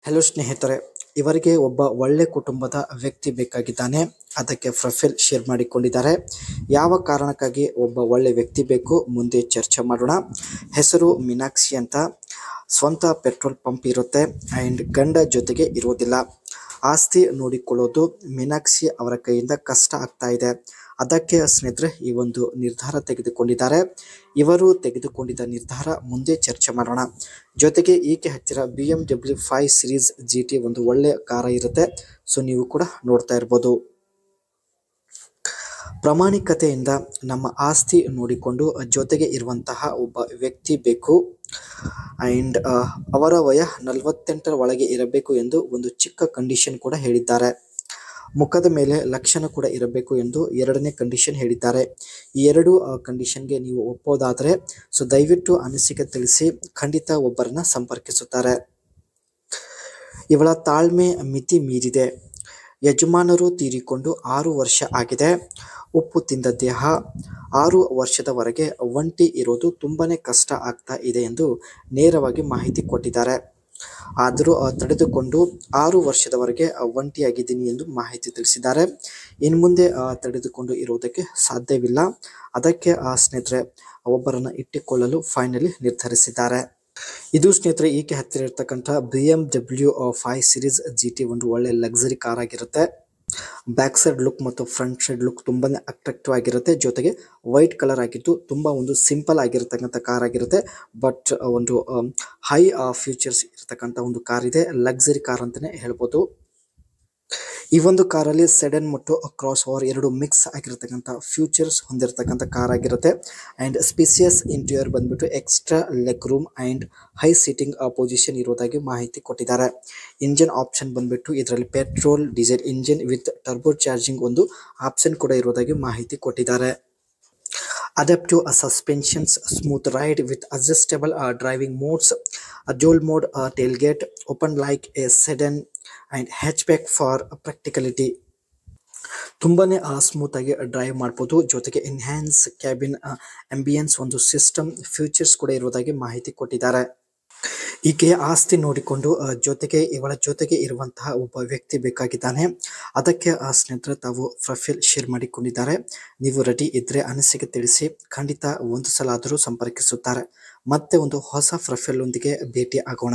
Hello ಸ್ನೇಹಿತರೆ, ಇವರಿಗೆ ಒಬ್ಬ ಒಳ್ಳೆ ಕುಟುಂಬದ ವ್ಯಕ್ತಿ ಬೇಕಾಗಿದ್ದಾನೆ. ಅದಕ್ಕೆ ಪ್ರೊಫೈಲ್ ಶೇರ್ ಮಾಡಿಕೊಂಡಿದ್ದಾರೆ. ಯಾವ ಕಾರಣಕ್ಕಾಗಿ ಒಬ್ಬ ಒಳ್ಳೆ ವ್ಯಕ್ತಿ ಬೇಕು ಮುಂದೆ ಚರ್ಚೆ ಮಾಡೋಣ. ಹೆಸರು ಮೀನಾಕ್ಷಿ ಅಂತ. ಸ್ವಂತ ಪೆಟ್ರೋಲ್ ಪಂಪ್ ಇರುತ್ತೆ ಆ್ಯಂಡ್ ಗಂಡ ಜೊತೆಗೆ ಇರೋದಿಲ್ಲ. ಆಸ್ತಿ ನೋಡಿಕೊಳ್ಳೋದು ಮೀನಾಕ್ಷಿ ಅವರ ಕೈಯಿಂದ ಕಷ್ಟ ಆಗ್ತಾ ಇದೆ. ಅದಕ್ಕೆ ಸ್ನೇಹಿತರೆ ಈ ಒಂದು ನಿರ್ಧಾರ ತೆಗೆದುಕೊಂಡಿದ್ದಾರೆ. ಇವರು ತೆಗೆದುಕೊಂಡಿದ್ದ ನಿರ್ಧಾರ ಮುಂದೆ ಚರ್ಚೆ ಮಾಡೋಣ. ಜೊತೆಗೆ ಈಕೆ ಹತ್ತಿರ BMW 5 ಸೀರೀಸ್ GT ಒಂದು ಒಳ್ಳೆ ಕಾರ ಇರುತ್ತೆ. ಸೊ ನೀವು ಕೂಡ ನೋಡ್ತಾ ಇರ್ಬೋದು. ಪ್ರಾಮಾಣಿಕತೆಯಿಂದ ನಮ್ಮ ಆಸ್ತಿ ನೋಡಿಕೊಂಡು ಜೊತೆಗೆ ಇರುವಂತಹ ಒಬ್ಬ ವ್ಯಕ್ತಿ ಬೇಕು ಆ್ಯಂಡ್ ಅವರ ವಯ 48ರ ಒಳಗೆ ಇರಬೇಕು ಎಂದು ಒಂದು ಚಿಕ್ಕ ಕಂಡೀಷನ್ ಕೂಡ ಹೇಳಿದ್ದಾರೆ. ಮುಖದ ಮೇಲೆ ಲಕ್ಷಣ ಕೂಡ ಇರಬೇಕು ಎಂದು ಎರಡನೇ ಕಂಡೀಷನ್ ಹೇಳಿದ್ದಾರೆ. ಈ ಎರಡು ಕಂಡೀಷನ್ಗೆ ನೀವು ಒಪ್ಪೋದಾದರೆ ಸೊ ದಯವಿಟ್ಟು ಅನಿಸಿಕೆ ತಿಳಿಸಿ. ಖಂಡಿತ ಒಬ್ಬರನ್ನ ಸಂಪರ್ಕಿಸುತ್ತಾರೆ. ಇವಳ ತಾಳ್ಮೆ ಮಿತಿ ಮೀರಿದೆ. ಯಜಮಾನರು ತೀರಿಕೊಂಡು 6 ವರ್ಷ ಆಗಿದೆ. ಉಪ್ಪು ತಿಂದ ದೇಹ. 6 ವರ್ಷದವರೆಗೆ ಒಂಟಿ ಇರೋದು ತುಂಬಾನೇ ಕಷ್ಟ ಆಗ್ತಾ ಇದೆ ಎಂದು ನೇರವಾಗಿ ಮಾಹಿತಿ ಕೊಟ್ಟಿದ್ದಾರೆ. ಆದರೂ ತಡೆದುಕೊಂಡು 6 ವರ್ಷದವರೆಗೆ ಒಂಟಿಯಾಗಿದ್ದೀನಿ ಎಂದು ಮಾಹಿತಿ ತಿಳಿಸಿದ್ದಾರೆ. ಇನ್ನು ಮುಂದೆ ತಡೆದುಕೊಂಡು ಇರುವುದಕ್ಕೆ ಸಾಧ್ಯವಿಲ್ಲ. ಅದಕ್ಕೆ ಸ್ನೇಹಿತರೆ ಒಬ್ಬರನ್ನು ಇಟ್ಟುಕೊಳ್ಳಲು ಫೈನಲಿ ನಿರ್ಧರಿಸಿದ್ದಾರೆ. ಇದು ಸ್ನೇಹಿತರೆ ಈಕೆ ಹತ್ತಿರ ಇರ್ತಕ್ಕಂಥ BMW 5 ಸೀರೀಸ್ GT ಒಂದು ಒಳ್ಳೆ ಲಕ್ಸರಿ ಕಾರ್ ಆಗಿರುತ್ತೆ. ಬ್ಯಾಕ್ ಸೈಡ್ ಲುಕ್ ಮತ್ತು ಫ್ರಂಟ್ ಸೈಡ್ ಲುಕ್ ತುಂಬಾನೇ ಅಟ್ರಾಕ್ಟಿವ್ ಆಗಿರುತ್ತೆ. ಜೊತೆಗೆ ವೈಟ್ ಕಲರ್ ಆಗಿದ್ದು ತುಂಬಾ ಒಂದು ಸಿಂಪಲ್ ಆಗಿರತಕ್ಕಂಥ ಕಾರ್ ಆಗಿರುತ್ತೆ. ಬಟ್ ಒಂದು ಹೈ ಫ್ಯೂಚರ್ಸ್ ಇರತಕ್ಕಂಥ ಒಂದು ಕಾರ್ ಇದೆ. ಲಕ್ಸರಿ ಕಾರ್ ಅಂತಾನೆ ಹೇಳ್ಬೋದು. ಈ ಒಂದು ಕಾರಲ್ಲಿ ಸೆಡನ್ ಮತ್ತು ಕ್ರಾಸ್ ಓವರ್ ಎರಡು ಮಿಕ್ಸ್ ಆಗಿರತಕ್ಕಂಥ ಫ್ಯೂಚರ್ಸ್ ಹೊಂದಿರತಕ್ಕಂಥ ಕಾರ್ ಆಗಿರುತ್ತೆ. ಆ್ಯಂಡ್ ಸ್ಪೇಸಿಯಸ್ ಇಂಟೀರಿಯರ್ ಬಂದ್ಬಿಟ್ಟು extra leg room and high seating position ಇರೋದಾಗಿ ಮಾಹಿತಿ ಕೊಟ್ಟಿದ್ದಾರೆ. ಇಂಜಿನ್ ಆಪ್ಷನ್ ಬಂದ್ಬಿಟ್ಟು ಇದರಲ್ಲಿ petrol diesel engine with turbo charging ಒಂದು ಆಪ್ಷನ್ ಕೂಡ ಇರೋದಾಗಿ ಮಾಹಿತಿ ಕೊಟ್ಟಿದ್ದಾರೆ. Adaptive suspensions, smooth ride with adjustable driving modes, a dual mode tailgate, open like a sedan and hatchback for practicality. ತುಂಬಾನೇ ಸ್ಮೂತ್ ಆಗಿ ಡ್ರೈವ್ ಮಾಡ್ಬೋದು. ಜೊತೆಗೆ ಎನ್ಹ್ಯಾನ್ಸ್ ಕ್ಯಾಬಿನ್ ಅಂಬಿಯನ್ಸ್ ಒಂದು ಸಿಸ್ಟಮ್ ಫ್ಯೂಚರ್ಸ್ ಕೂಡ ಇರುವುದಾಗಿ ಮಾಹಿತಿ ಕೊಟ್ಟಿದ್ದಾರೆ. ಈಕೆಯ ಆಸ್ತಿ ನೋಡಿಕೊಂಡು ಜೊತೆಗೆ ಇವಳ ಜೊತೆಗೆ ಇರುವಂತಹ ಒಬ್ಬ ವ್ಯಕ್ತಿ ಬೇಕಾಗಿದ್ದಾನೆ. ಅದಕ್ಕೆ ಸ್ನೇಹಿತರೆ ತಾವು ಪ್ರೊಫೈಲ್ ಶೇರ್ ಮಾಡಿಕೊಂಡಿದ್ದಾರೆ. ನೀವು ರೆಡಿ ಇದ್ರೆ ಅನಿಸಿಕೆ ತಿಳಿಸಿ. ಖಂಡಿತ ಒಂದು ಸಲ ಆದರೂ ಸಂಪರ್ಕಿಸುತ್ತಾರೆ. ಮತ್ತೆ ಒಂದು ಹೊಸ ಪ್ರೊಫೈಲ್ ಒಂದಿಗೆ ಭೇಟಿ ಆಗೋಣ.